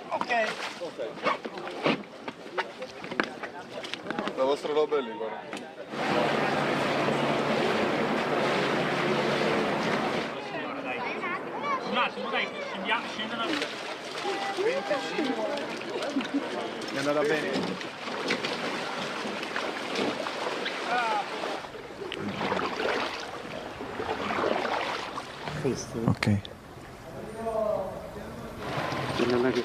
Ok. La vostra roba è lì, guarda. Un attimo, dai, scendono. 25. È andata bene. Ok. Non è che